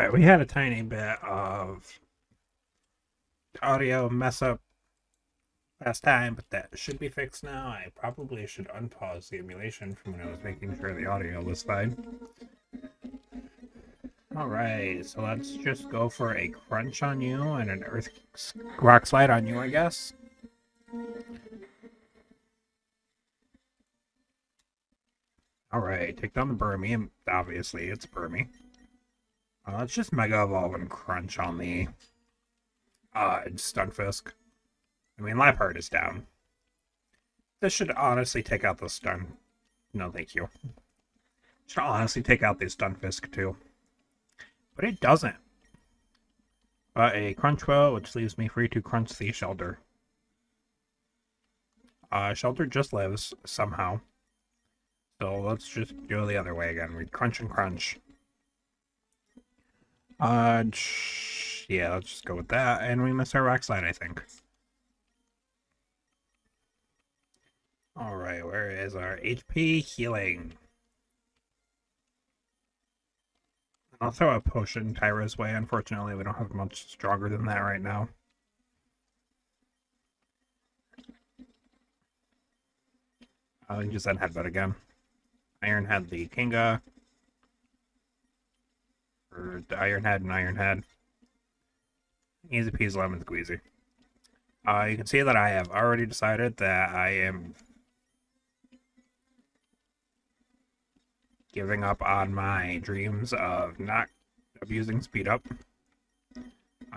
Alright, we had a tiny bit of audio mess up last time, but that should be fixed now. I probably should unpause the emulation from when I was making sure the audio was fine. Alright, so let's just go for a crunch on you and an earth rock slide on you, I guess. Alright, take down the Burmy. Obviously, it's Burmy. Let's just Mega Evolve and crunch on the Stunfisk. I mean, Liepard is down. This should honestly take out the stun. No, thank you. Should honestly take out the Stunfisk too. But it doesn't. A Crunchwell, which leaves me free to crunch the Shelter. Shelter just lives, somehow. So let's just go the other way again. We crunch and crunch. Yeah, let's just go with that. And we miss our Rock Slide, I think. Alright, where is our HP healing? I'll throw a potion Tyra's way. Unfortunately, we don't have much stronger than that right now. I'll use that headbutt again. Iron Head the Kinga. Or the Iron Head and Iron Head. Easy peasy lemon squeezy. You can see that I have already decided that I am giving up on my dreams of not abusing speed up.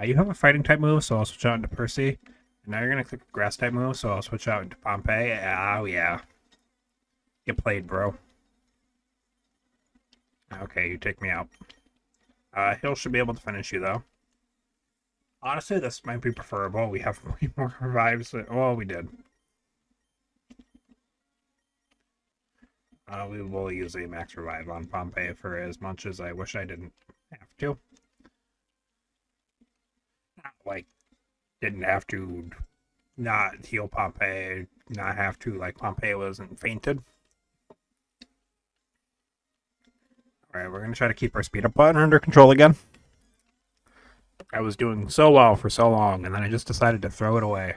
You have a fighting type move, so I'll switch out into Percy. And now you're going to click grass type move, so I'll switch out into Pompeii. Oh yeah. Get played, bro. Okay, you take me out. Hill should be able to finish you, though. Honestly, this might be preferable. We have way more revives. Well, we did. We will use a max revive on Pompeii for as much as I wish I didn't have to. Not like, didn't have to not heal Pompeii, not have to, like Pompeii wasn't fainted. Alright, we're going to try to keep our speed up button under control again. I was doing so well for so long, and then I just decided to throw it away.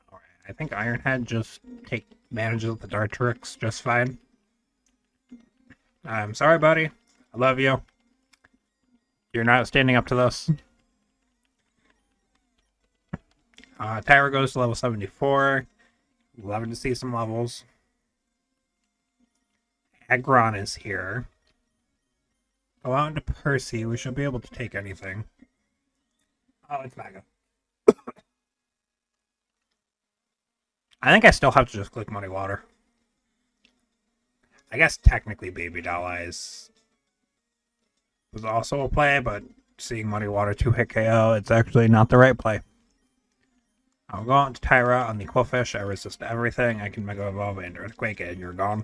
Alright, I think Ironhead just manages the Dartrix just fine. I'm sorry, buddy. I love you. You're not standing up to this. Tyra goes to level 74. Loving to see some levels. Aggron is here. Go out into Percy. We should be able to take anything. Oh, it's Mega. I think I still have to just click Muddy Water. I guess technically Baby Doll Eyes was also a play, but seeing Muddy Water 2-hit KO, it's actually not the right play. I'll go out to Tyra on the Quillfish. I resist everything. I can Mega Evolve and Earthquake, and you're gone.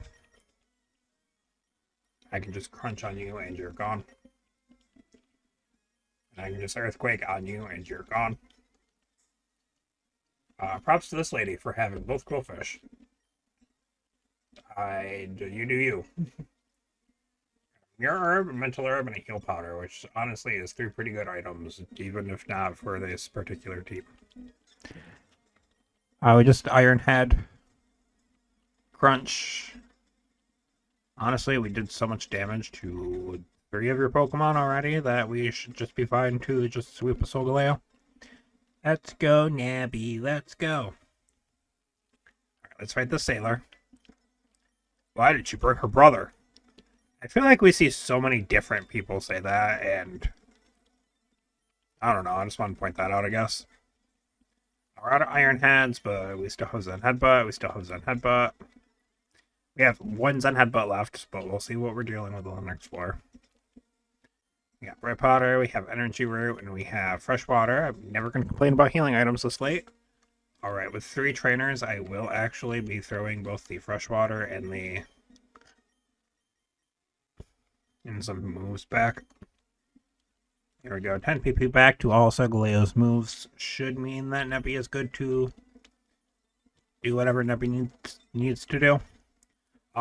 I can just crunch on you and you're gone. And I can just Earthquake on you and you're gone. Props to this lady for having both Quillfish. You do you. Mirror Herb, Mental Herb, and a Heal Powder, which honestly is 3 pretty good items, even if not for this particular team. We just Iron Head. Crunch. Honestly, we did so much damage to 3 of your Pokemon already that we should just be fine to just sweep a Solgaleo. Let's go, Nabby. Let's go. Alright, let's fight the Sailor. Why did she bring her brother? I feel like we see so many different people say that, and I don't know. I just want to point that out, I guess. We're out of Iron Heads, but we still have Zen Headbutt. We have 1 Zen Headbutt left, but we'll see what we're dealing with on next floor. We got Bright Powder, we have Energy Root, and we have Fresh Water. I'm never going to complain about healing items this late. Alright, with 3 trainers, I will actually be throwing both the Fresh Water and some moves back. Here we go, 10 PP back to all Solgaleo's moves. Should mean that Nebby is good to do whatever Nebby needs to do.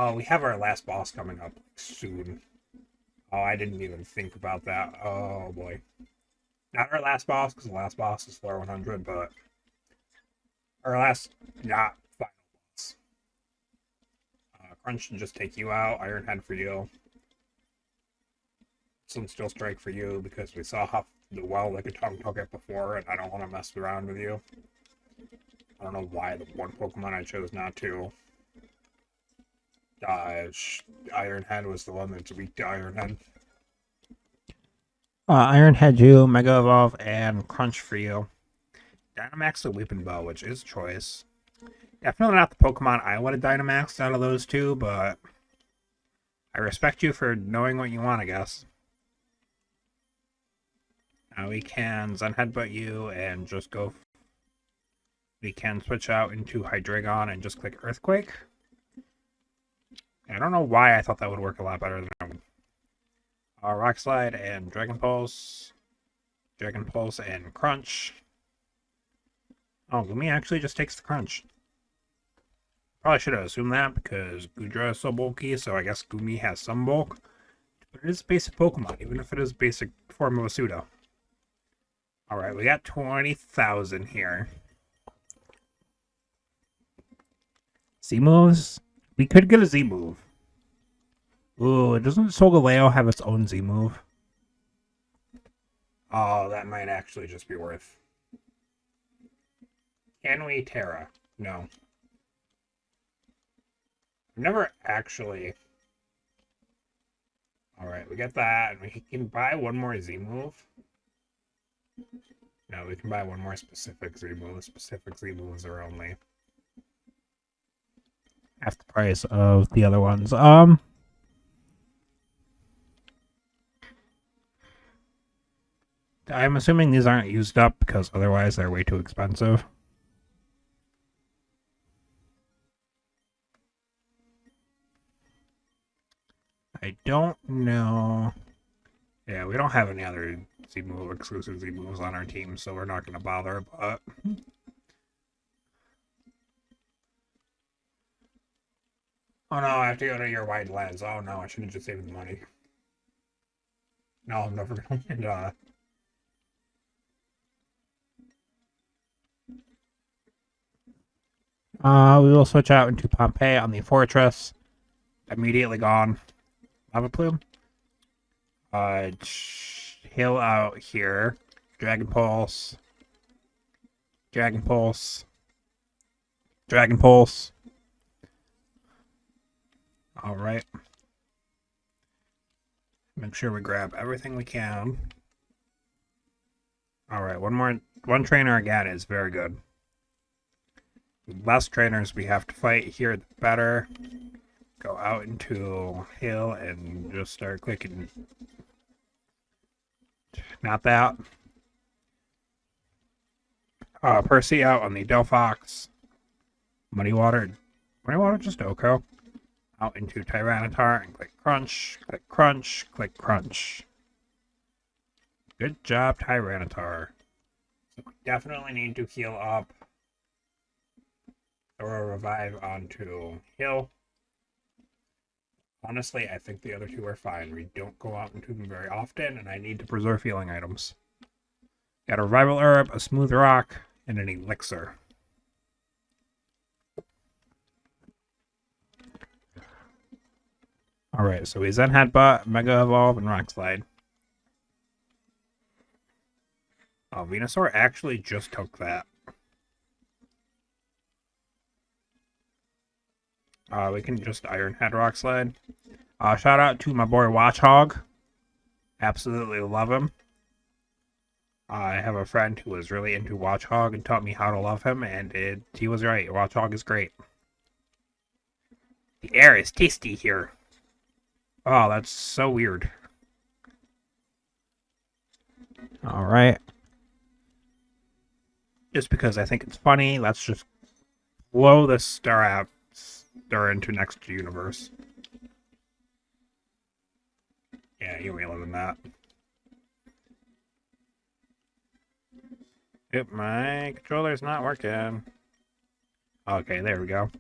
Oh, we have our last boss coming up soon. Oh, I didn't even think about that. Oh boy. Not our last boss, because the last boss is floor 100, but our last, not final boss. Crunch can just take you out. Iron Head for you. Steel Strike for you, because we saw how well they could took it before, and I don't want to mess around with you. I don't know why the one Pokemon I chose not to. Iron Head was the one that's weak to Iron Head. Iron Head you, Mega Evolve, and Crunch for you. Dynamax the Weeping Bow, which is choice. Definitely not the Pokemon I would have Dynamaxed out of those two, but I respect you for knowing what you want, I guess. Now we can Zen Headbutt you and just go. We can switch out into Hydreigon and just click Earthquake. I don't know why I thought that would work a lot better than Rock Slide and Dragon Pulse. Dragon Pulse and Crunch. Oh, Gumi actually just takes the Crunch. Probably should have assumed that because Goodra is so bulky, so I guess Gumi has some bulk. But it is a basic Pokemon, even if it is basic form of a pseudo. Alright, we got 20,000 here. Z-moves? We could get a Z-move. Ooh, doesn't Solgaleo have its own Z-move? Oh, that might actually just be worth. Can we Terra? No. I've never actually... Alright, we get that, and we can buy one more Z-move. No, we can buy one more specific Z-move. Specific Z-moves are only half the price of the other ones. I'm assuming these aren't used up because otherwise they're way too expensive. I don't know. Yeah, we don't have any other Z-move exclusive Z-moves on our team, so we're not going to bother, but... Oh no, I have to go to your wide lens. Oh no, I should have just saved the money. No, I'm never going to win. We will switch out into Pompeii on the Fortress. Immediately gone. Lava Plume. Heal out here. Dragon Pulse. Dragon Pulse. Dragon Pulse. Alright. Make sure we grab everything we can. Alright, one trainer again is very good. The less trainers we have to fight here, the better. Go out into Hill and just start clicking. Not that. Percy out on the Delphox. Muddy Water just Oko. Out into Tyranitar and click Crunch, click Crunch, click Crunch. Good job, Tyranitar. So we definitely need to heal up. Or revive onto Hill. Honestly, I think the other two are fine. We don't go out into them very often, and I need to preserve healing items. Got a Revival Herb, a Smooth Rock, and an Elixir. Alright, so we Zen Headbutt, Mega Evolve, and Rock Slide. Oh, Venusaur actually just took that. We can just Iron Head Rock Slide. Shout out to my boy Watchog. Absolutely love him. I have a friend who was really into Watchog and taught me how to love him, and he was right. Watchog is great. The air is tasty here. Oh, that's so weird. Alright. Just because I think it's funny, let's just blow this star out. Star into next universe. Yeah, you ain't living that. Yep, my controller's not working. Okay, there we go.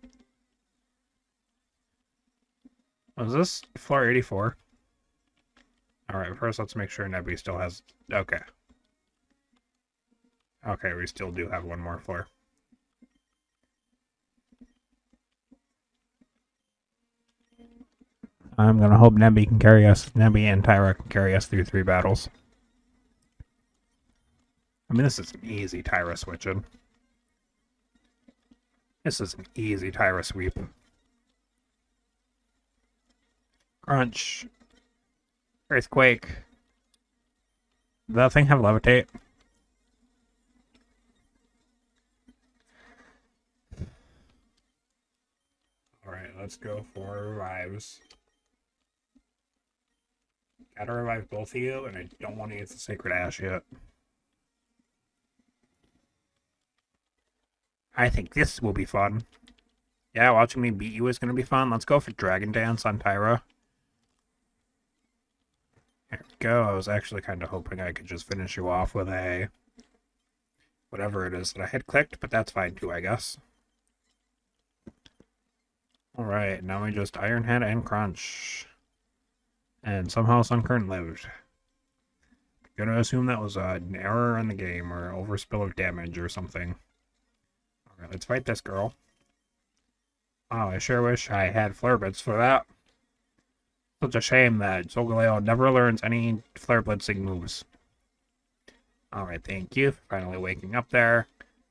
Was this floor 84? Alright, first let's make sure Nebby still has... Okay. Okay, we still do have one more floor. I'm gonna hope Nebby can carry us. Nebby and Tyra can carry us through 3 battles. I mean, this is an easy Tyra switching. This is an easy Tyra sweep. Crunch. Earthquake. Does that thing have levitate? Alright, let's go for revives. Gotta revive both of you, and I don't want to use the Sacred Ash yet. I think this will be fun. Yeah, watching me beat you is going to be fun. Let's go for Dragon Dance on Tyra. There we go. I was actually kind of hoping I could just finish you off with a... whatever it is that I had clicked, but that's fine too, I guess. Alright, now we just Iron Head and Crunch. And somehow Suncurrent lived. Gonna assume that was an error in the game, or overspill of damage or something. Alright, let's fight this girl. Oh, I sure wish I had Flare Blitz for that. Such a shame that Solgaleo never learns any Flare Blitzing moves. Alright, thank you for finally waking up there.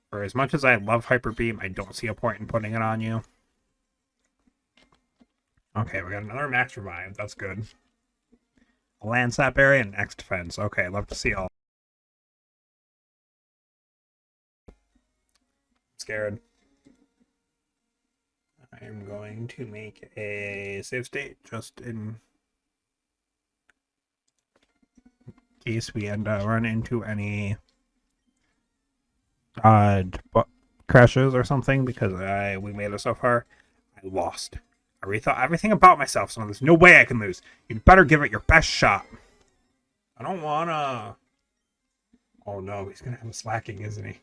For as much as I love Hyper Beam, I don't see a point in putting it on you. Okay, we got another max revive. That's good. A Landsap Berry and X defense. Okay, love to see all. Scared. I'm going to make a save state just in case we run into any crashes or something, because we made it so far. I lost. I rethought everything about myself, so there's no way I can lose. You'd better give it your best shot. I don't wanna... Oh no, he's gonna have a slacking, isn't he?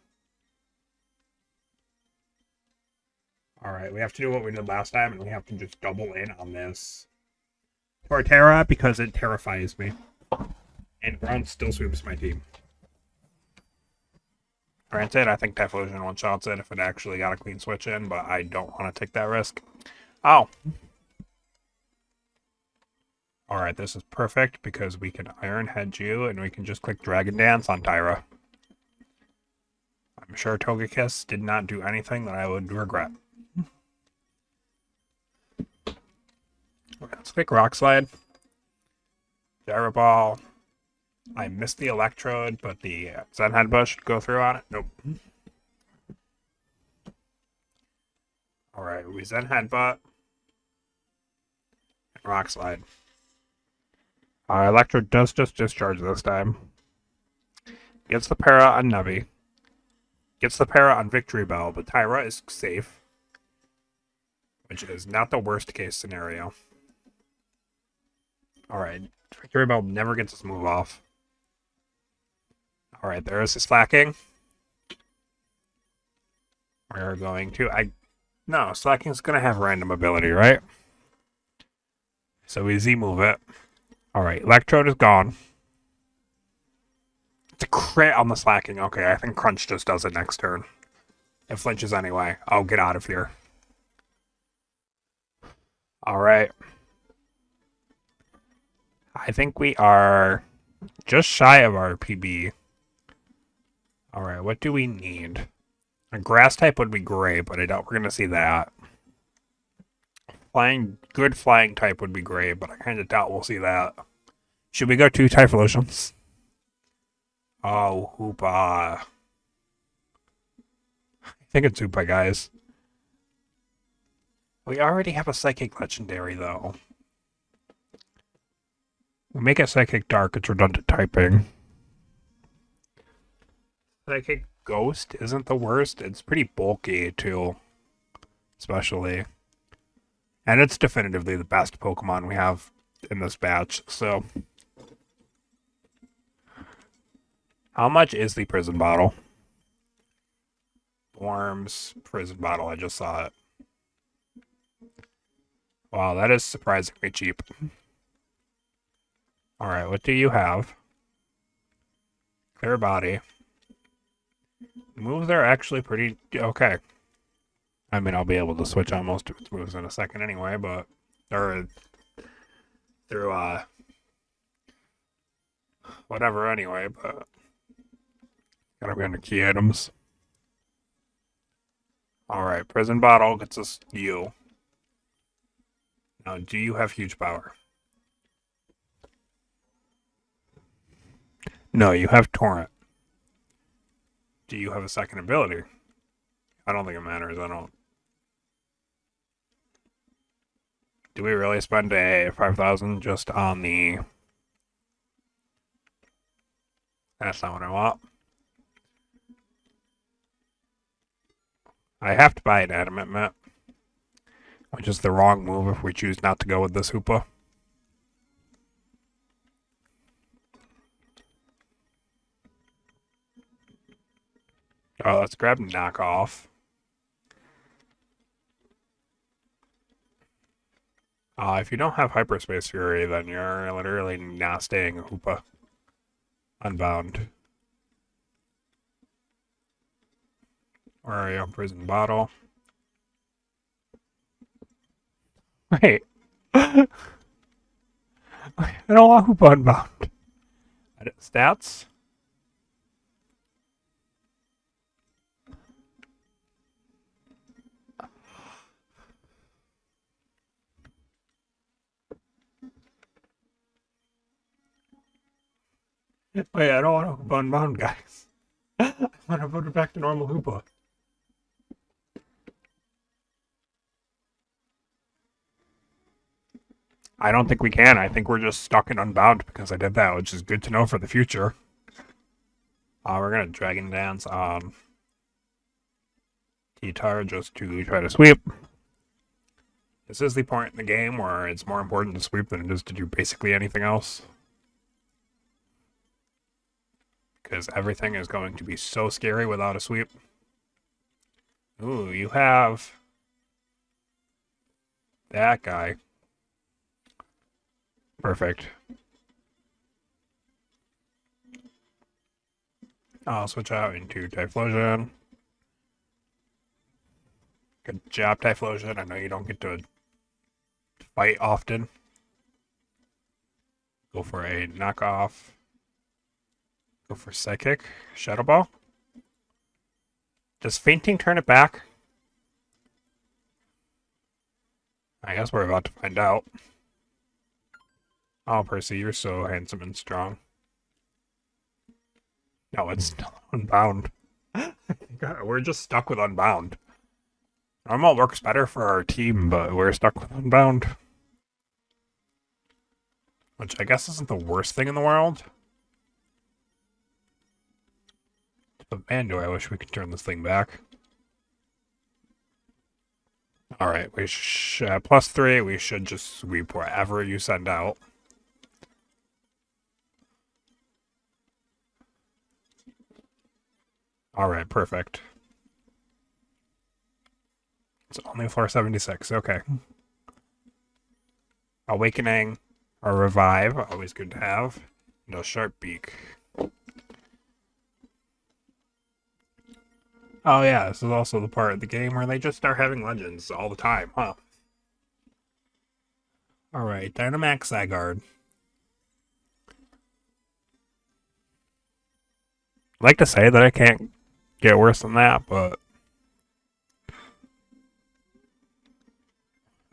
Alright, we have to do what we did last time, and we have to just double in on this Torterra, because it terrifies me. And Grunt still sweeps my team. Granted, I think Typhlosion one-shots it if it actually got a clean switch in, but I don't want to take that risk. Oh. Alright, this is perfect, because we can Iron Head you, and we can just click Dragon Dance on Tyra. I'm sure Togekiss did not do anything that I would regret. Let's pick Rock Slide. Gyro Ball. I missed the Electrode, but the Zen Headbutt should go through on it. Nope. Alright, we Zen Headbutt. And Rock Slide. Electrode does just discharge this time. Gets the para on Nebby. Gets the para on Victory Bell, but Tyra is safe. Which is not the worst case scenario. Alright, Victory Bell never gets his move off. Alright, there is his slacking. We're going to... No, slacking's going to have random ability, right? So we Z-move it. Alright, Electrode is gone. It's a crit on the slacking. Okay, I think Crunch just does it next turn. It flinches anyway. Oh, get out of here. Alright. I think we are just shy of our PB. Alright, what do we need? A grass type would be great, but I doubt we're going to see that. Good flying type would be great, but I kind of doubt we'll see that. Should we go 2 Typhlosions? Oh, Hoopa. I think it's Hoopa, guys. We already have a Psychic Legendary, though. We make it Psychic Dark, it's redundant typing. Psychic Ghost isn't the worst. It's pretty bulky, too. Especially. And it's definitively the best Pokemon we have in this batch, so... How much is the Prison Bottle? Worms, Prison Bottle, I just saw it. Wow, that is surprisingly cheap. Alright, what do you have? Clear body. Moves are actually pretty okay. I mean, I'll be able to switch on most of its moves in a second anyway, but... Or... Through, whatever anyway, but... Gotta be under key items. Alright, prison bottle gets us you. Now, do you have huge power? No, you have torrent. Do you have a second ability? I don't think it matters. I don't. Do we really spend a 5,000 just on the... That's not what I want. I have to buy an adamant map, which is the wrong move if we choose not to go with this Hoopa. Oh, let's grab knockoff. If you don't have Hyperspace Fury, then you're literally not staying a Hoopa. Unbound. Where are you? Prison bottle. Wait. I don't want Hoopa Unbound. Edit stats. Wait, I don't want to Hoopa Unbound, guys. I want to put it back to normal Hoopa. I don't think we can. I think we're just stuck in Unbound because I did that, which is good to know for the future. We're going to Dragon Dance on T-Tar just to try to sweep. This is the point in the game where it's more important to sweep than it is to do basically anything else. Because everything is going to be so scary without a sweep. Ooh, you have that guy. Perfect. I'll switch out into Typhlosion. Good job, Typhlosion. I know you don't get to fight often. Go for a knockoff. Go for Psychic. Shadow Ball. Does Fainting turn it back? I guess we're about to find out. Oh, Percy, you're so handsome and strong. No, it's still Unbound. We're just stuck with Unbound. Normal works better for our team, but we're stuck with Unbound. Which I guess isn't the worst thing in the world. But man, do I wish we could turn this thing back. Alright, we +3, we should just sweep wherever you send out. Alright, perfect. It's only 476, okay. Awakening or Revive, always good to have. No Sharp Beak. Oh yeah, this is also the part of the game where they just start having legends all the time, huh? Alright, Dynamax Zygarde. I'd like to say that I can't get worse than that, but...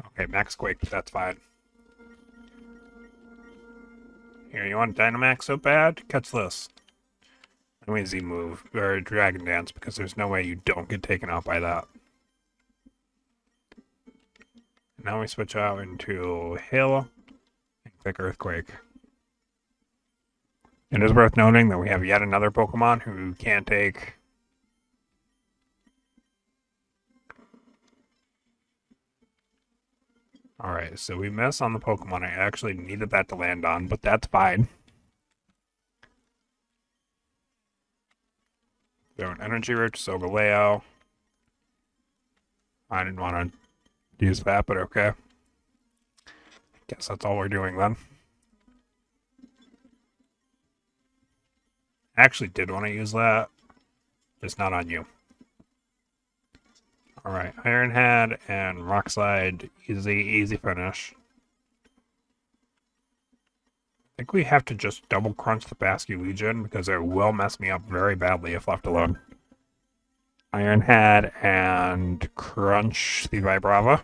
Okay, Max Quake, that's fine. Here, you want Dynamax so bad? Catch this. Let me Z-move, or Dragon Dance, because there's no way you don't get taken out by that. Now we switch out into Hail and Quick Earthquake. It is worth noting that we have yet another Pokemon who can't take... Alright, so we miss on the Pokemon I actually needed that to land on, but that's fine. So an Energy Root, Solgaleo. I didn't want to use that, but okay. Guess that's all we're doing then. I actually did want to use that, just not on you. Alright, Iron Head and Rock Slide, easy finish. I think we have to just double crunch the Basculegion because it will mess me up very badly if left alone. Iron Head and crunch the Vibrava.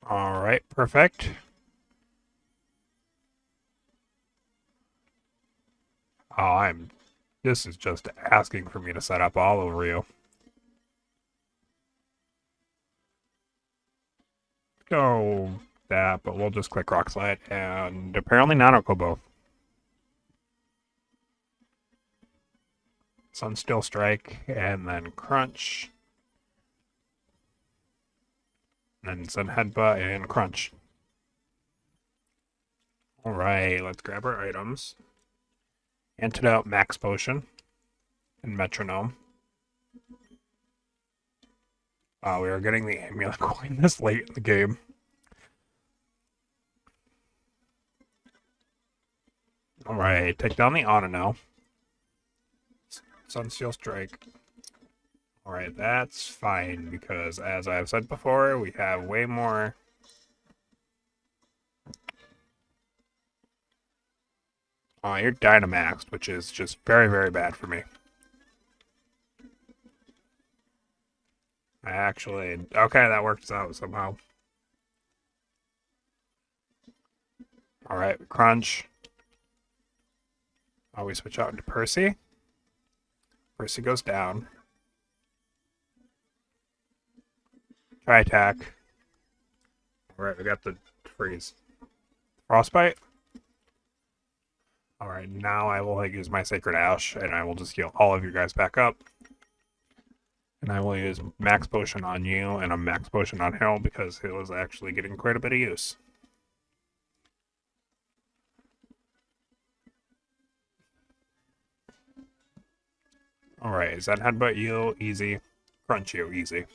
Alright, perfect. Oh, this is just asking for me to set up all over you. Go that, but we'll just click Rock Slide, and apparently Nanoko both. Sunsteel Strike, and then Crunch. And then Sun Headbutt and Crunch. Alright, let's grab our items. Antidote, Max Potion, and Metronome. We are getting the Amulet Coin this late in the game. Alright, take down the Onino. Sunsteel Strike. Alright, that's fine, because as I've said before, we have way more... Oh, you're Dynamaxed, which is just very bad for me. Okay, that works out somehow. Alright, Crunch. We switch out into Percy. Percy goes down. Try attack. Alright, we got the freeze. Frostbite. Alright, now I will use my Sacred Ash, and I will just heal all of you guys back up. And I will use Max Potion on you and a Max Potion on Hill because Hill is actually getting quite a bit of use. Alright, Zen Headbutt you, easy. Crunch you, easy.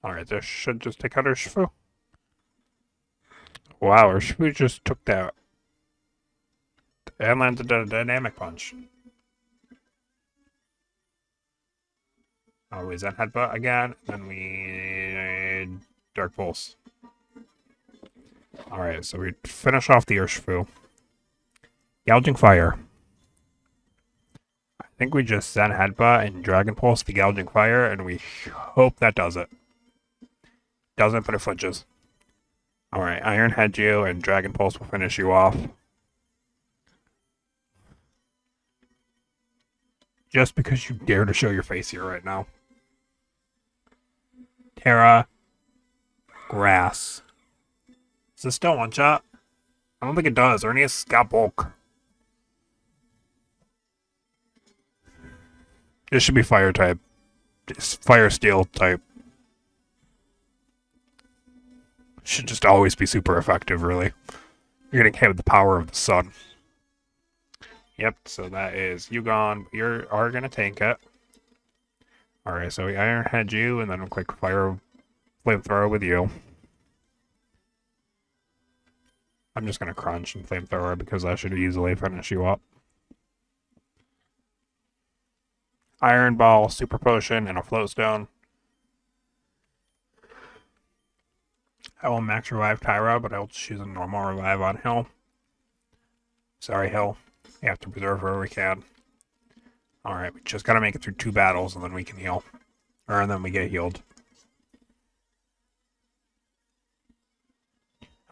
Alright, this should just take out Urshifu. Wow, Urshifu just took that. And landed a Dynamic Punch. We Zen Headbutt again, then we Dark Pulse. Alright, so we finish off the Urshifu. Gouging Fire. I think we just Zen Headbutt and Dragon Pulse the Gouging Fire, and we hope that does it. Doesn't, but it flinches. Alright, Iron Head you, and Dragon Pulse will finish you off. Just because you dare to show your face here right now. Terra. Grass. Does this still one-shot? I don't think it does. Arceus got bulk. This should be fire type. Fire steel type. Should just always be super effective, really. You're getting hit with the power of the sun. Yep, so that is you gone. You are going to tank it. Alright, so we Iron Head you, and then we'll click Fire Flamethrower with you. I'm just going to Crunch and Flamethrower because that should easily finish you up. Iron Ball, Super Potion, and a Float Stone. I will max revive Tyra, but I will choose a normal revive on Hill. Sorry, Hill. We have to preserve where we can. Alright, we just gotta make it through 2 battles and then we can heal. And then we get healed.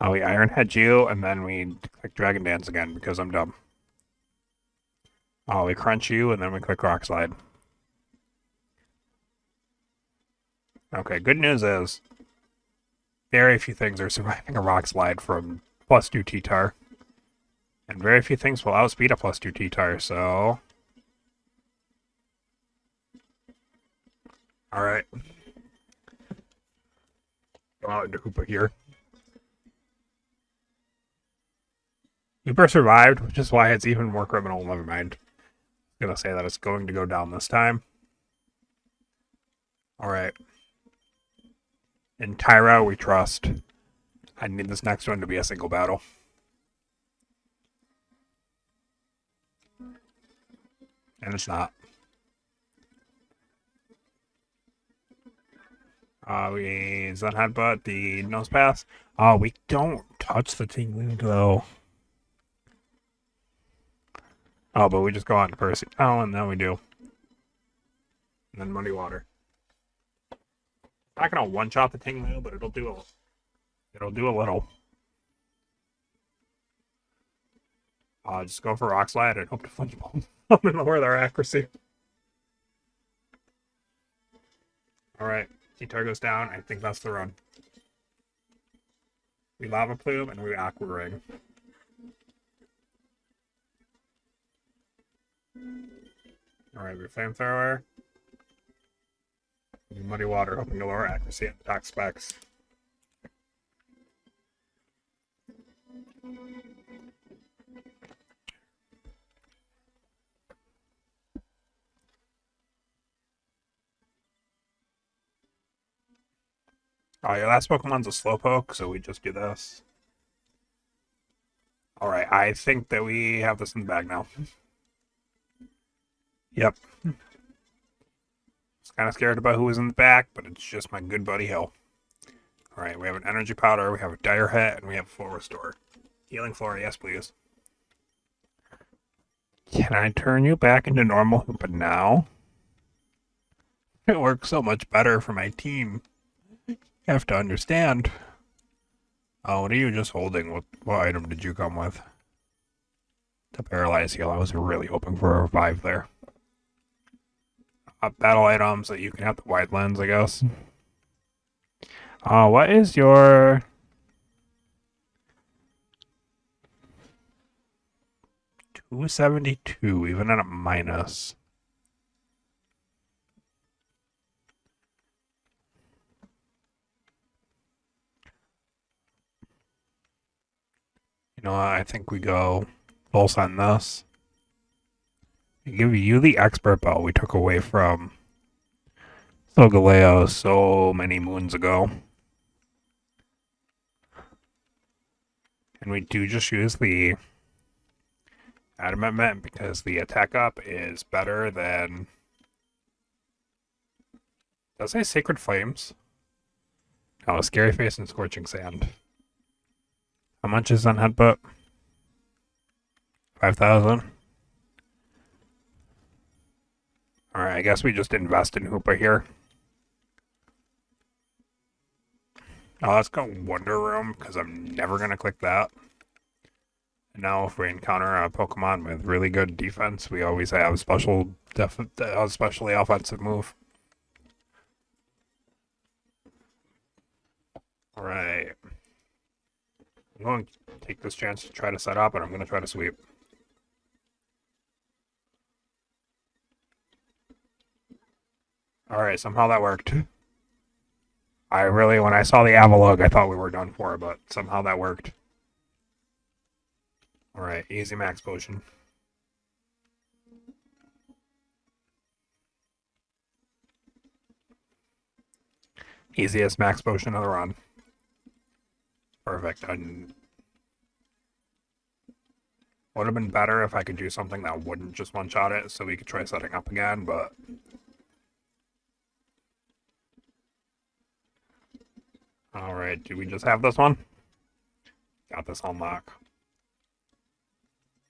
We Iron Head you, and then we click Dragon Dance again because I'm dumb. We Crunch you, and then we click Rock Slide. Okay, good news is very few things are surviving a Rock Slide from +2 T-Tar. And very few things will outspeed a +2 T-Tar, so... Alright. Go out into Hoopa here. Hoopa survived, which is why it's even more criminal. Never mind. I'm gonna say that it's going to go down this time. Alright. In Tyra, we trust. I need this next one to be a single battle. And it's not. We Zen Headbutt, the Nose Pass. Oh, we don't touch the Tingling though. Oh, but we just go on to Percy. Oh, and then we do. And then Muddy Water. Not gonna one-shot the Tingling, but it'll do a little. Just go for Rock Slide and hope to Flinch Bomb and lower their accuracy. Alright, T-Tar goes down. I think that's the run. We Lava Plume and we Aqua Ring. Alright, we Flamethrower. Muddy Water, hoping to lower accuracy and attack specs. Oh, your last Pokemon's a Slowpoke, so we just do this. Alright, I think that we have this in the bag now. Yep. I was kind of scared about who was in the back, but it's just my good buddy Hill. Alright, we have an Energy Powder, we have a Dire Hit, and we have a Full Restore. Healing Flora, yes please. Can I turn you back into normal Hoopa now? It works so much better for my team. You have to understand. Oh, what are you just holding? What item did you come with? The Paralyze Heal. I was really hoping for a revive there. Battle items that you can have the Wide Lens, I guess. What is your... $272, even at a minus. You know what? I think we go Pulse on this. We give you the Expert Belt we took away from Solgaleo so many moons ago. And we do just use the Adamant Mint because the attack up is better than... Does it say Sacred Flames? No, Scary Face and Scorching Sand. How much is on Headbutt? 5,000. Alright, I guess we just invest in Hoopa here. Now let's go Wonder Room, because I'm never going to click that. And now if we encounter a Pokemon with really good defense, we always have a especially offensive move. Alright. I'm going to take this chance to try to set up, and I'm going to try to sweep. Alright, somehow that worked. When I saw the Avalugg, I thought we were done for, but somehow that worked. Alright, easy max potion. Easiest max potion of the run. Perfect. Would have been better if I could do something that wouldn't just one-shot it, so we could try setting up again, but... Alright, do we just have this one? Got this on lock.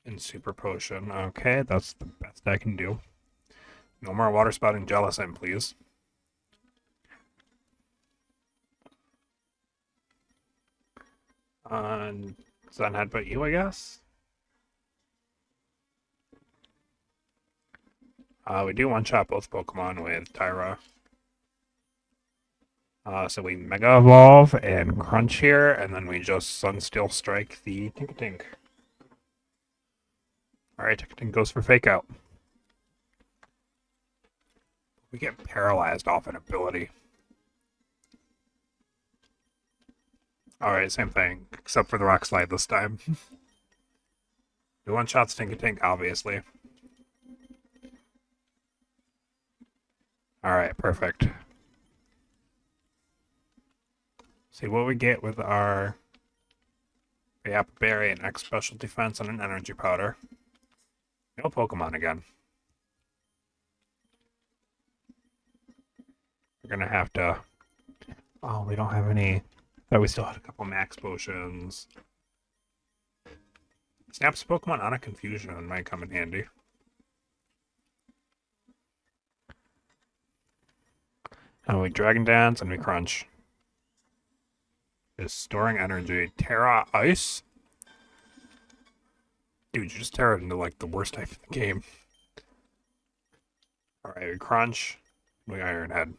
And Super Potion. Okay, that's the best I can do. No more Water Spouting Jellicent, please. Zen Headbutt you, I guess? We do one-shot both Pokemon with Tyra. So we Mega Evolve and Crunch here, and then we just Sunsteel Strike the Tinkatink. Alright, Tinkatink goes for Fake Out. We get paralyzed off an ability. Alright, same thing, except for the Rock Slide this time. We one-shot Tinkatink, obviously. Alright, perfect. See what we get with our Apple Berry, an X Special Defense, and an Energy Powder. No Pokemon again. We're gonna have to... Oh, we don't have any... But we still had a couple Max Potions. Snaps Pokemon on a Confusion might come in handy. And we Dragon Dance and we Crunch. Is storing energy. Terra Ice? Dude, you just tear it into like the worst type of the game. Alright, we Crunch. We Iron Head.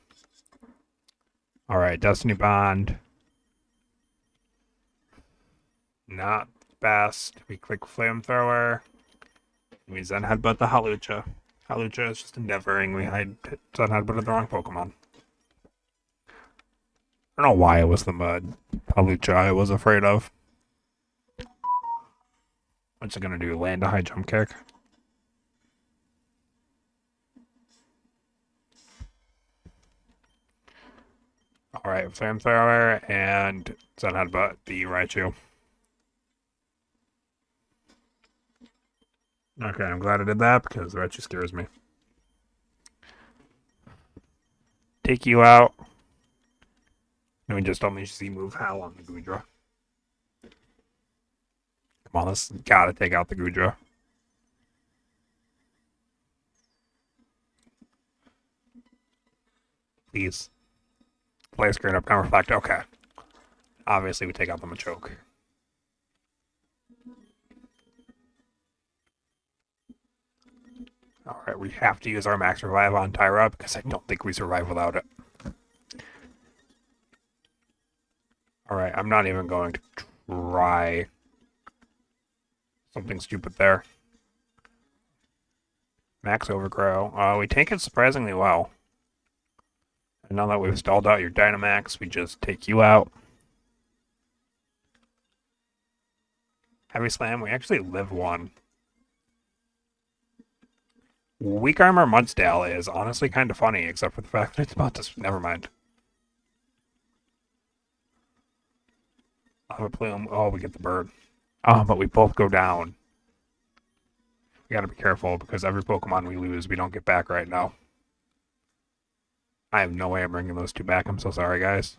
Alright, Destiny Bond. Not best. We click Flamethrower. We Zen Headbutt the Hawlucha. Hawlucha is just endeavoring. We hide Zen Headbutt the wrong Pokemon. I don't know why it was the mud Hawlucha I was afraid of. What's it gonna do? Land a high jump kick? Alright, Flamethrower and Zen Headbutt the Raichu. Okay, I'm glad I did that because the Raichu scares me. Take you out. And we just unleash Z-Move Howl on the Goodra. Come on, this gotta take out the Goodra. Please. Play screen up, now reflect. Okay. Obviously, we take out the Machoke. Alright, we have to use our Max Revive on Tyra because I don't think we survive without it. Alright, I'm not even going to try something stupid there. Max Overgrow. We tank it surprisingly well. And now that we've stalled out your Dynamax, we just take you out. Heavy Slam, we actually live one. Weak Armor Mudsdale is honestly kind of funny, except for the fact that it's about to... Never mind. Lava Plume. Oh, we get the bird. Oh, but we both go down. We gotta be careful, because every Pokemon we lose, we don't get back right now. I have no way of bringing those two back. I'm so sorry, guys.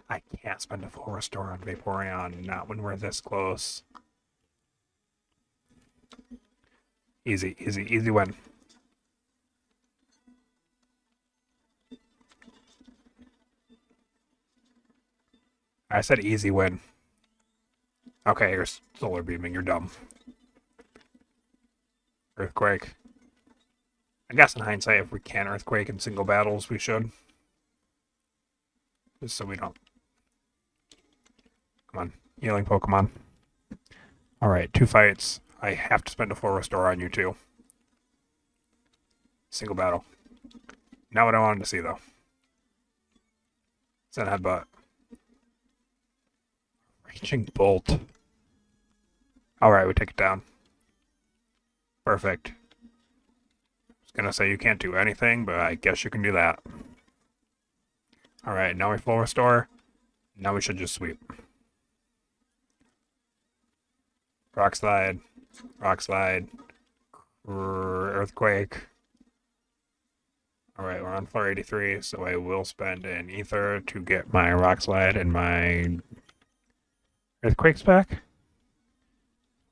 I can't spend a full restore on Vaporeon, not when we're this close. Easy, easy, easy win. I said easy win. Okay, here's Solar Beaming. You're dumb. Earthquake. I guess in hindsight, if we can Earthquake in single battles, we should. Just so we don't... Come on. Healing Pokemon. Alright, 2 fights. I have to spend a full restore on you, too. Single battle. Not what I wanted to see, though. Zen Headbutt. Raging Bolt. Alright, we take it down. Perfect. I was gonna say you can't do anything, but I guess you can do that. Alright, now we full restore. Now we should just sweep. Rock Slide. Rock Slide. Earthquake. Alright, we're on floor 83, so I will spend an Ether to get my Rock Slide and my Earthquakes back.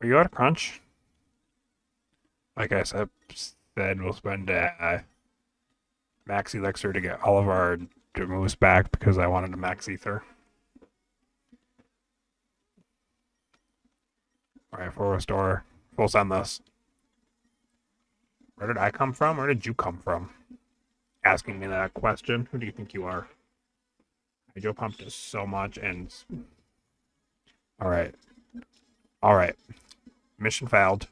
Were you out of Crunch? Like I said, we'll spend Max Elixir to get all of our moves back because I wanted to Max Ether. Alright, full restore. Full send this. Where did I come from? Where did you come from? Asking me that question. Who do you think you are? Hydro Pump does so much and... Alright. Alright. Mission failed.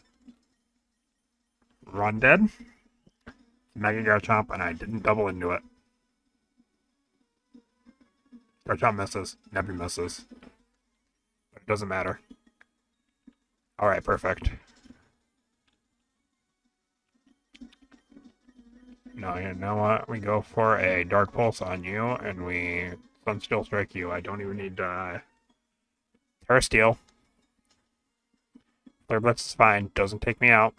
Run dead. Mega Garchomp, and I didn't double into it. Garchomp misses. Nebby misses. But it doesn't matter. Alright, perfect. No, you know what? We go for a Dark Pulse on you, and we Sunsteel Strike you. I don't even need Terra Steel. Flare Blitz is fine. Doesn't take me out.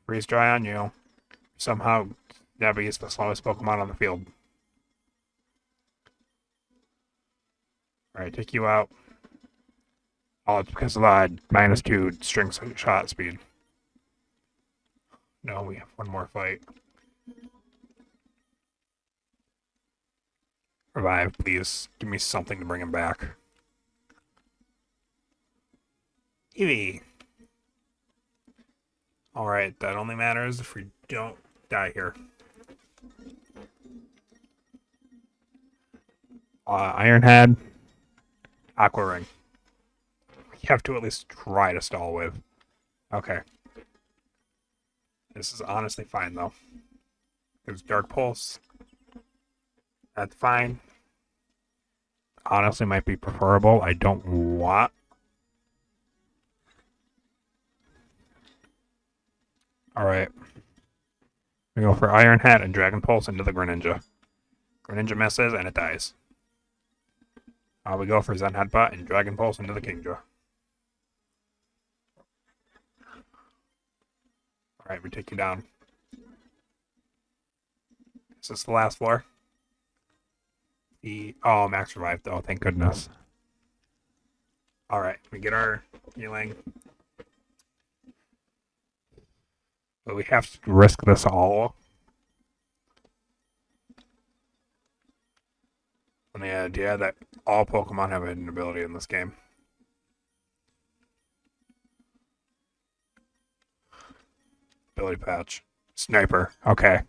Freeze Dry on you. Somehow, Nebby is the slowest Pokemon on the field. Alright, take you out. Oh, it's because of -2 string shot speed. No, we have one more fight. Revive, please. Give me something to bring him back. Eevee. Alright, that only matters if we don't die here. Iron Head. Aqua Ring. We have to at least try to stall with. Okay. This is honestly fine, though. There's Dark Pulse. That's fine. Honestly, might be preferable. I don't want. Alright. We go for Iron Head and Dragon Pulse into the Greninja. Greninja misses and it dies. We go for Zen Headbutt and Dragon Pulse into the Kingdra. Alright, we take you down. Is this the last floor? Oh, Max revived. Oh, thank goodness. Alright, we get our healing. But we have to risk this all. And the idea that all Pokemon have an ability in this game. Ability patch. Sniper. Okay.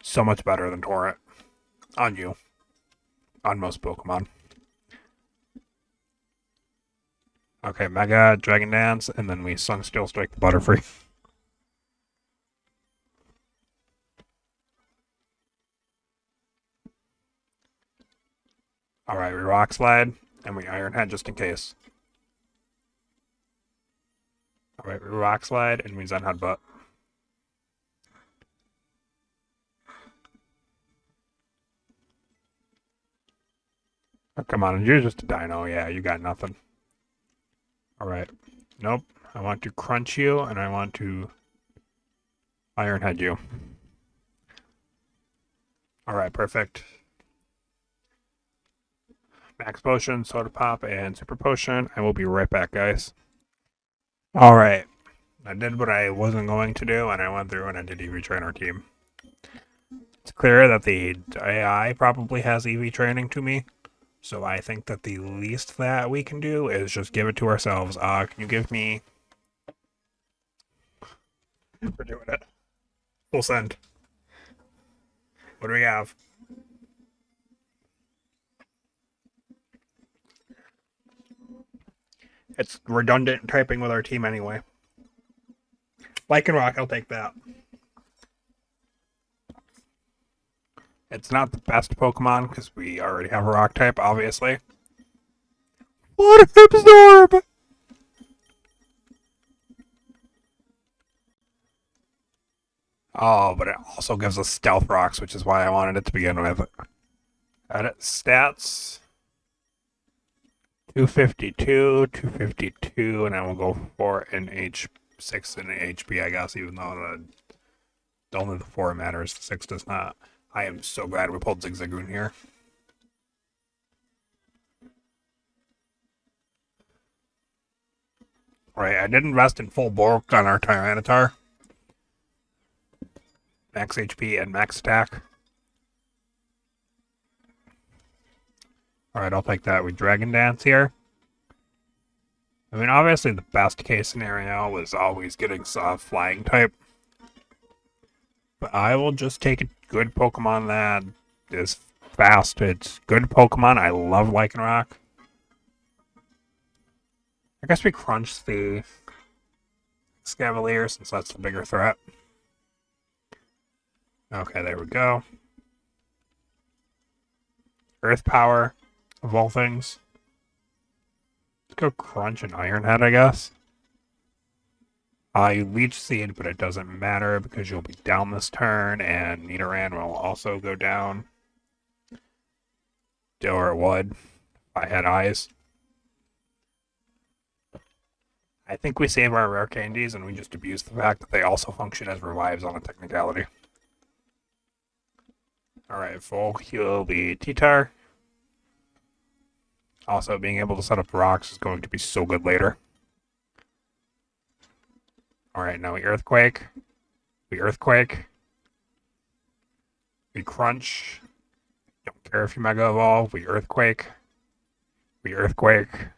So much better than Torrent. On you. On most Pokemon. Okay, Mega, Dragon Dance, and then we Sunsteel Strike the Butterfree. Alright, we Rock Slide, and we Iron Head just in case. Alright, we Rock Slide, and we Zen Headbutt. Oh, come on, you're just a dino. Yeah, you got nothing. Alright. Nope. I want to crunch you, and I want to Iron Head you. Alright, perfect. Max Potion, Soda Pop, and Super Potion. I will be right back, guys. Alright. I did what I wasn't going to do, and I went through and I did EV train our team. It's clear that the AI probably has EV training to me. So I think that the least that we can do is just give it to ourselves. Can you give me... We're doing it. Full send. What do we have? It's redundant typing with our team anyway. Lycanroc, I'll take that. It's not the best Pokemon, because we already have a Rock type, obviously. What Absorb! Oh, but it also gives us Stealth Rocks, which is why I wanted it to begin with. Edit stats. 252, 252, and I will go for an H6 and an HP, I guess, even though only the 4 matters, the 6 does not. I am so glad we pulled Zigzagoon here. Right, I did invest in full bulk on our Tyranitar. Max HP and max attack. Alright, I'll take that. We Dragon Dance here. I mean, obviously the best case scenario was always getting soft flying type. But I will just take a good Pokemon that is fast. It's good Pokemon. I love Lycanroc. I guess we crunch the Scavalier since that's the bigger threat. Okay, there we go. Earth Power, of all things. Let's go crunch an Iron Head, I guess. You Leech Seed, but it doesn't matter because you'll be down this turn, and Nidoran will also go down. Or it would, if I had eyes. I think we save our rare candies and we just abuse the fact that they also function as revives on a technicality. Alright, full heal the T-Tar. Also, being able to set up rocks is going to be so good later. Alright, now we Earthquake. We Earthquake. We Crunch. Don't care if you Mega Evolve. We Earthquake. We Earthquake.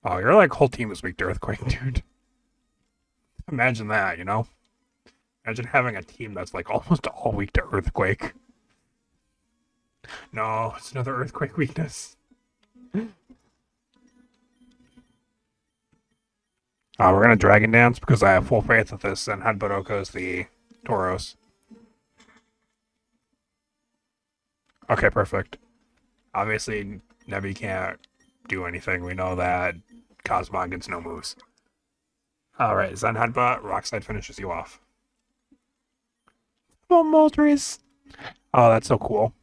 Oh, your like whole team is weak to Earthquake, dude. Imagine that, you know? Imagine having a team that's like almost all weak to Earthquake. No, it's another Earthquake weakness. We're gonna Dragon Dance because I have full faith that this and Headbutt Oko's the Tauros. Okay, perfect. Obviously, Nebby can't do anything. We know that. Cosmog gets no moves. Alright, Zen Headbutt, Rockslide finishes you off. Oh, Moltres! Oh, that's so cool.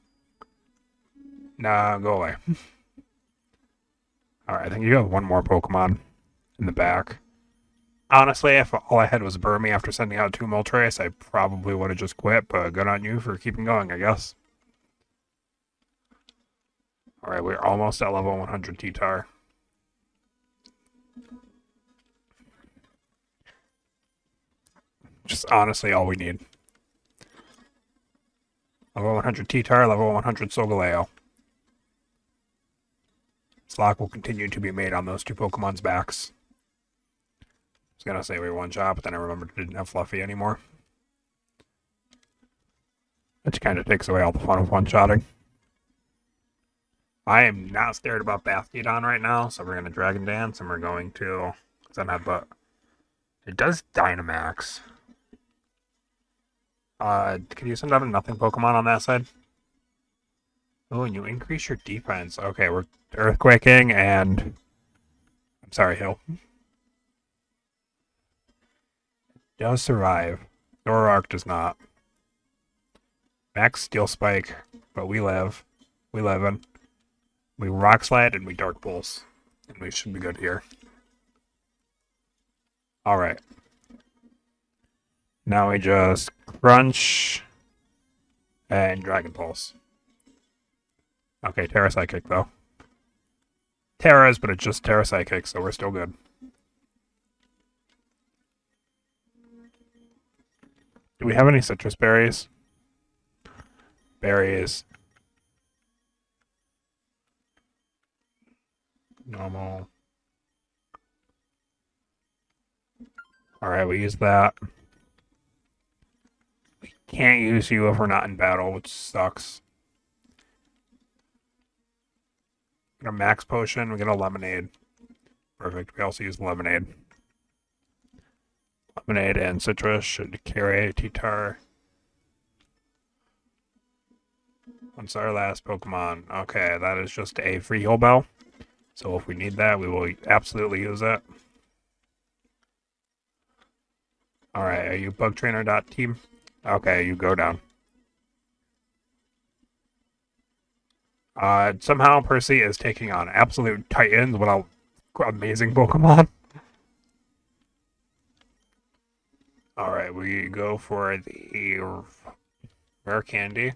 Nah, go away. Alright, I think you have one more Pokemon in the back. Honestly, if all I had was Burmy after sending out 2 Moltres, I probably would have just quit, but good on you for keeping going, I guess. Alright, we're almost at level 100 T-Tar. Just honestly all we need. Level 100 T-Tar, level 100 Solgaleo. Slock will continue to be made on those 2 Pokemon's backs. I was gonna say we one-shot, but then I remembered we didn't have Fluffy anymore. Which kind of takes away all the fun of one-shotting. I am not scared about Bastiodon right now, so we're going to Dragon Dance, and we're going to Zen Headbutt. It does Dynamax. Can you send out a nothing Pokemon on that side? Oh, and you increase your defense. Okay, we're Earthquaking, and I'm sorry, Hill. Does survive. Zoroark does not. Max Steel Spike, but we live. We live in. We Rock Slide and we Dark Pulse. And we should be good here. Alright. Now we just Crunch and Dragon Pulse. Okay, Terra Psychic though. Terra's, but it's just Terra Psychic, so we're still good. Do we have any citrus berries? Berries. Normal. Alright, we use that. We can't use you if we're not in battle, which sucks. We get a Max Potion, we get a Lemonade. Perfect, we also use Lemonade. Lemonade and Citrus should carry T-Tar. What's our last Pokemon? Okay, that is just a free heal bell. So if we need that, we will absolutely use it. Alright, are you bugtrainer.team? Okay, you go down. Somehow Percy is taking on absolute titans without amazing Pokemon. Alright, we go for the rare candy.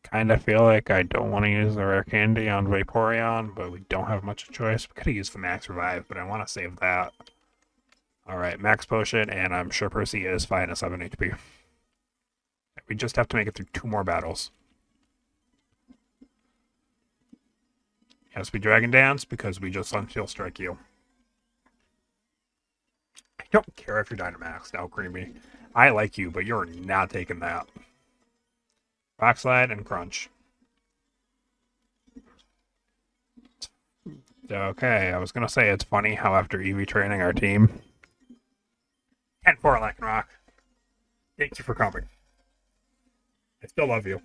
Kind of feel like I don't want to use the rare candy on Vaporeon, but we don't have much choice. We could have used the Max Revive, but I want to save that. Alright, Max Potion, and I'm sure Percy is fine at 7 HP. We just have to make it through 2 more battles. Yes, we Dragon Dance, because we just Sunsteel Strike you. I don't care if you're Dynamaxed out, Creamy. I like you, but you're not taking that. Rock Slide and Crunch. Okay, I was gonna say it's funny how after EV training our team. 10-4 Lycanroc. Thank you for coming. I still love you.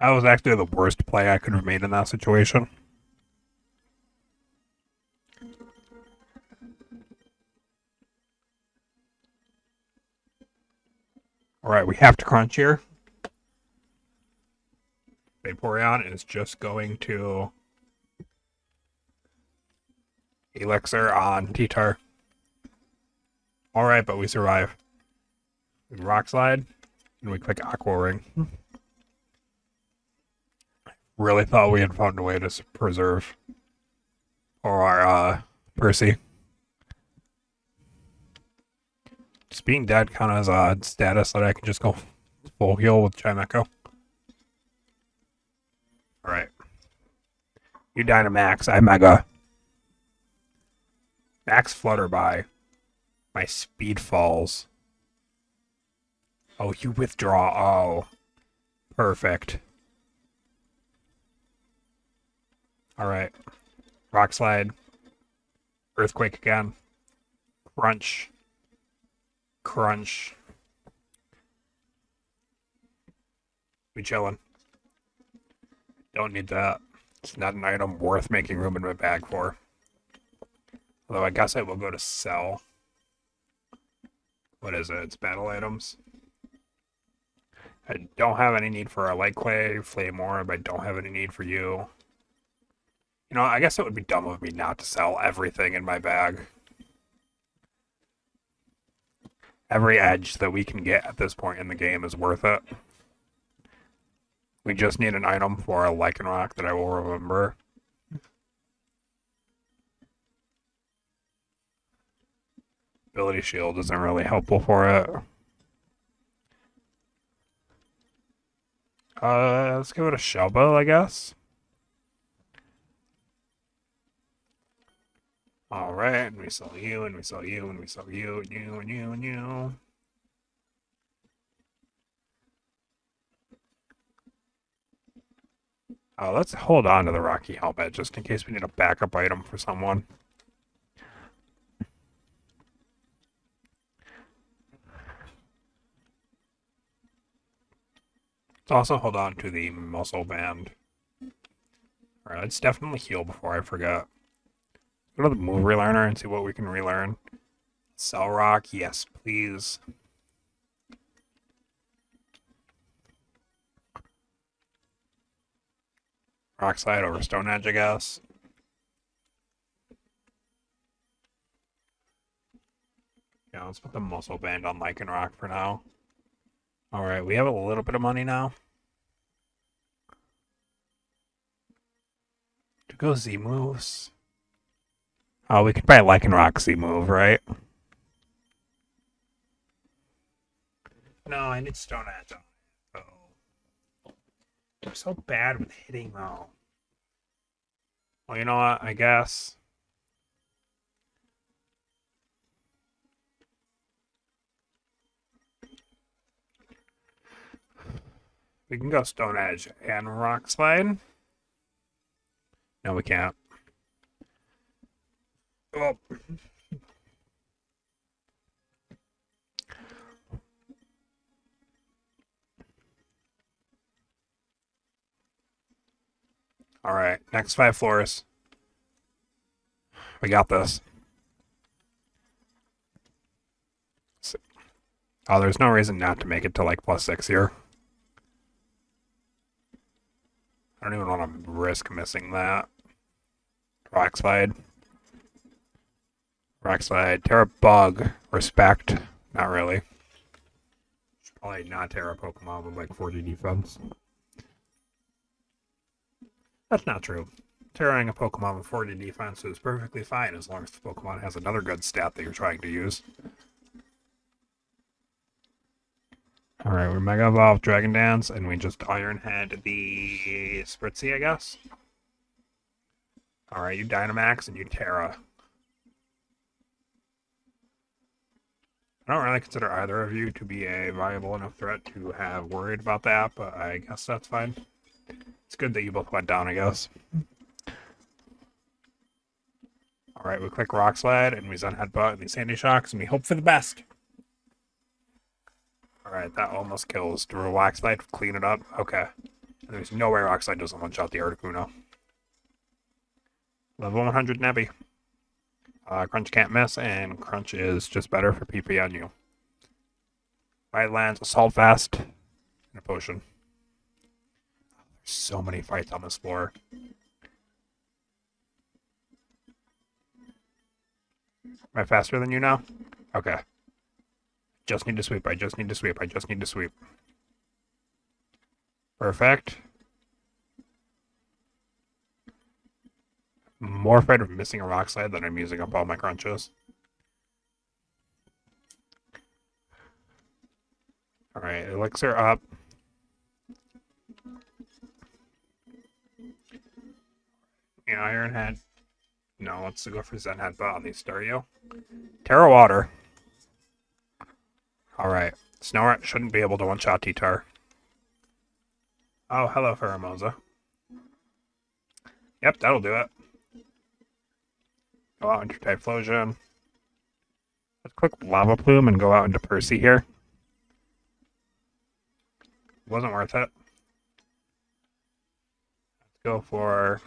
That was actually the worst play I could have made in that situation. Alright, we have to crunch here. Vaporeon is just going to Elixir on T-Tar. Alright, but we survive. We Rock Slide, and we click Aqua Ring. Really thought we had found a way to preserve our Percy. Just being dead kind of has a status that I can just go full heal with Chimecho. Alright. You Dynamax, I Mega. Max Flutterby. My speed falls. Oh, you withdraw. Oh. Perfect. Alright. Rock Slide. Earthquake again. Crunch. Crunch. We chillin'. Don't need that. It's not an item worth making room in my bag for. Although I guess I will go to sell. What is it? It's battle items. I don't have any need for a Light Clay, Flame Orb. I don't have any need for you. You know, I guess it would be dumb of me not to sell everything in my bag. Every edge that we can get at this point in the game is worth it. We just need an item for a Lycanroc that I will remember. Ability Shield isn't really helpful for it. Let's give it a Shelbo, I guess. Alright, and we sell you, and we sell you, and we sell you, and you, and you, and you. Let's hold on to the Rocky Helmet, just in case we need a backup item for someone. Let's also hold on to the Muscle Band. Alright, let's definitely heal before I forget. Go to the move relearner and see what we can relearn. Cell Rock, yes, please. Rock Slide over Stone Edge, I guess. Yeah, let's put the Muscle Band on Lycanroc for now. Alright, we have a little bit of money now. To go Z moves. Oh, we could buy Lycanroc Z move, right? No, I need Stone Edge on it. Oh. I'm so bad with hitting, though. Well, you know what? I guess. We can go Stone Edge and Rock Slide. No, we can't. Oh. Alright, next 5 floors. We got this. Oh, there's no reason not to make it to like +6 here. I don't even want to risk missing that. Rock Slide. Rock Slide. Terra Bug. Respect. Not really. Should probably not Terra Pokemon with like 40 defense. That's not true. Terraing a Pokemon with 40 defense is perfectly fine as long as the Pokemon has another good stat that you're trying to use. Alright, we Mega Evolve Dragon Dance, and we just Iron Head the Spritzee, I guess. Alright, you Dynamax and you Terra. I don't really consider either of you to be a viable enough threat to have worried about that, but I guess that's fine. It's good that you both went down, I guess. Alright, we click Rock Slide, and we Zen Headbutt and these Sandy Shocks, and we hope for the best. Alright, that almost kills. Do a Wax Slide, clean it up? Okay. There's no way Rockslide doesn't one-shot the Articuno. Level 100 Nebby. Crunch can't miss, and Crunch is just better for PP on you. Right lands Assault Vest and a Potion. There's so many fights on this floor. Am I faster than you now? Okay. Just need to sweep. I just need to sweep. I just need to sweep. Perfect. I'm more afraid of missing a Rock Slide than I'm using up all my crunches. Alright, Elixir up. Yeah, Iron Head. No, let's go for Zen Headbutt on the Stario. Terra Water. Alright. Snow shouldn't be able to one-shot T-Tar. Oh, hello, Pheromosa. Yep, that'll do it. Go out into Typhlosion. Let's click Lava Plume and go out into Percy here. Wasn't worth it. Let's go for...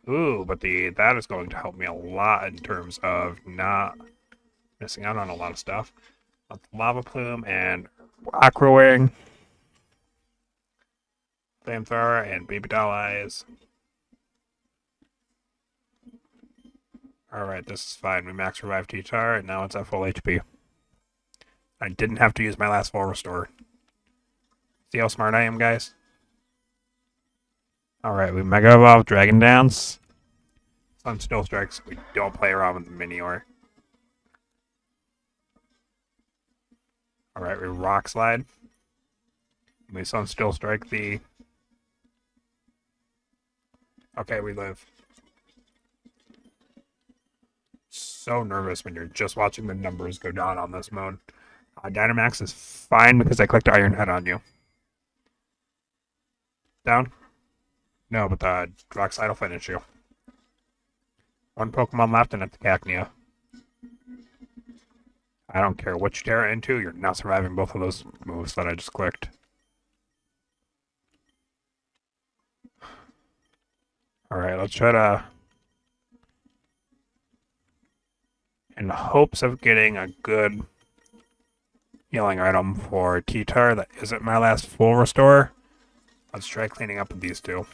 Ooh, but that is going to help me a lot in terms of not missing out on a lot of stuff. Lava Plume and Aqua Wing. Flamethrower and Baby Doll Eyes. Alright, this is fine. We max revive T-Tar, and now it's at full HP. I didn't have to use my last full restore. See how smart I am, guys? Alright, we Mega Evolve Dragon Dance. Sun Still Strikes. We don't play around with the Minior. Alright, we Rock Slide. We Sun Still Strike the... Okay, we live. So nervous when you're just watching the numbers go down on this mode. Dynamax is fine because I clicked Iron Head on you. Down? No, but the Rock Slide will finish you. One Pokemon left and it's Cacnea. I don't care what you tear it into, you're not surviving both of those moves that I just clicked. Alright, let's try to... In hopes of getting a good healing item for T-Tar that isn't my last full restore, let's try cleaning up with these two.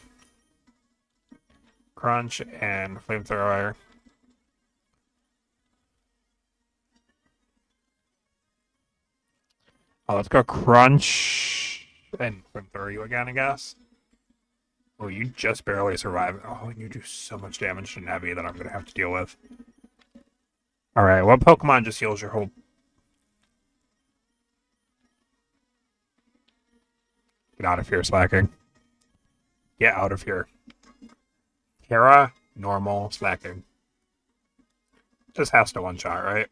Crunch and Flamethrower. Oh, let's go Crunch and Flamethrower you again, I guess. Oh, you just barely survive. Oh, and you do so much damage to Nebby that I'm going to have to deal with. Alright, what Pokemon just heals your whole... Get out of here, Slacking. Get out of here. Terra, normal, Slacking. Just has to one-shot, right?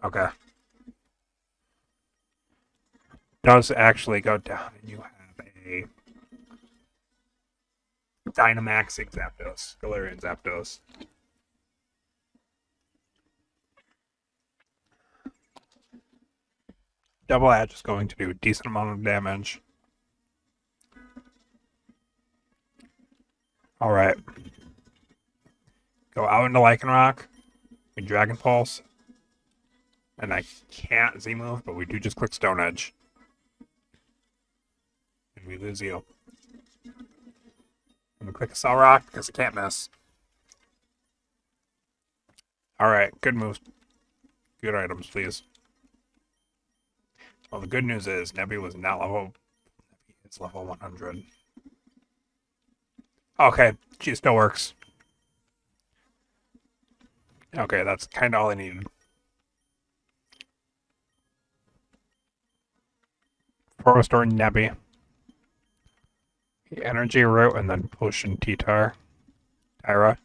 Okay. Does actually go down, and you have a... Dynamax Zapdos. Galarian Zapdos. Double Edge is going to do a decent amount of damage. Alright. Go out into Lycanroc. We Dragon Pulse. And I can't Z-move, but we do just click Stone Edge. And we lose you. And we click Assault Rock because I can't miss. Alright, good moves. Good items, please. Well, the good news is Nebby was not level... It's level 100. Okay, she still works. Okay, that's kind of all I needed. For restoring Nebby. The Energy Root and then Potion T-Tar. Tyra.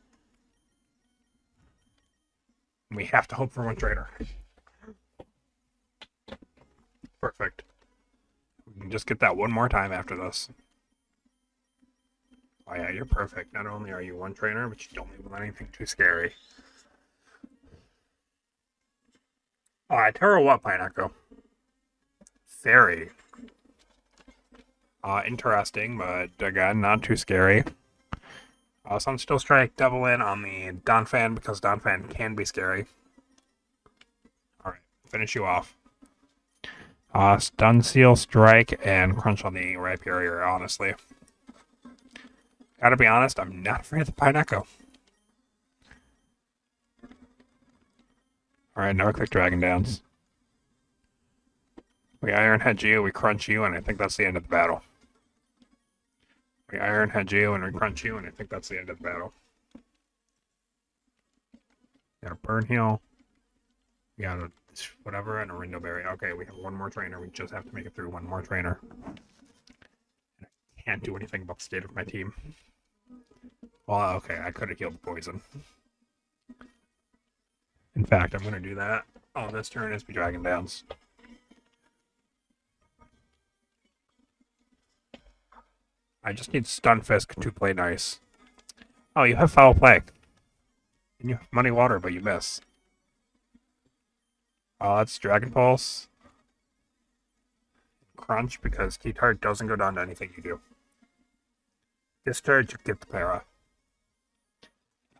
We have to hope for one trainer. Perfect. We can just get that one more time after this. Oh yeah, you're perfect. Not only are you one trainer, but you don't leave with anything too scary. Alright, Terra what, Pineapple? Fairy. Interesting, but again, not too scary. Sunsteel Strike, double in on the Donphan because Donphan can be scary. Alright, finish you off. Sunsteel Strike and Crunch on the Rhyperior, honestly. Gotta be honest, I'm not afraid of the Pineco. Alright, now click Dragon Dance. We Iron Head you, we Crunch you, and I think that's the end of the battle. We Iron Head you, and we Crunch you, and I think that's the end of the battle. Got a Burn Heal. We got a whatever, and a Rindo Berry. Okay, we have one more trainer. We just have to make it through one more trainer. I can't do anything about the state of my team. Well, okay, I could have healed the poison. In fact, I'm going to do that on this turn as we Dragon Dance. I just need Stunfisk to play nice. Oh, you have Foul Play. And you have Muddy Water, but you miss. Oh, that's Dragon Pulse. Crunch, because T-Tart doesn't go down to anything you do. Discharge, you get the para.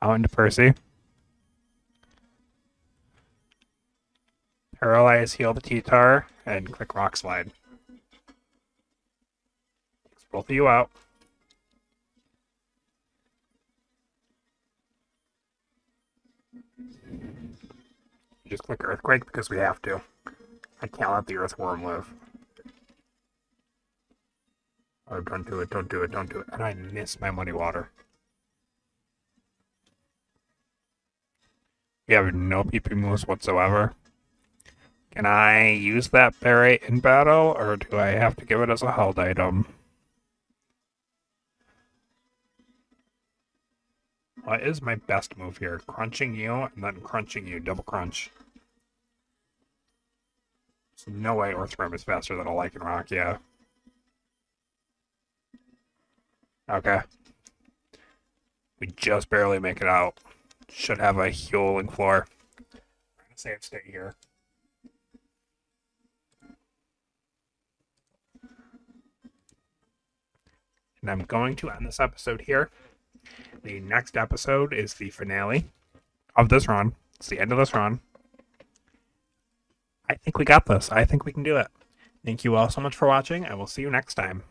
Out into Percy. Paralyze, heal the T-Tar, and click Rock Slide. Takes both of you out. Just click Earthquake because we have to. I can't let the Earthworm live. Oh, don't do it, don't do it, don't do it. And I miss my Muddy Water. We have no PP moves whatsoever. Can I use that berry in battle, or do I have to give it as a held item? What is my best move here? Crunching you, and then crunching you. Double crunch. So no way Earthworm is faster than a Lycanroc, yeah. Okay. We just barely make it out. Should have a healing floor. I'm gonna say stay here. And I'm going to end this episode here. The next episode is the finale of this run. It's the end of this run. I think we got this. I think we can do it. Thank you all so much for watching. I will see you next time.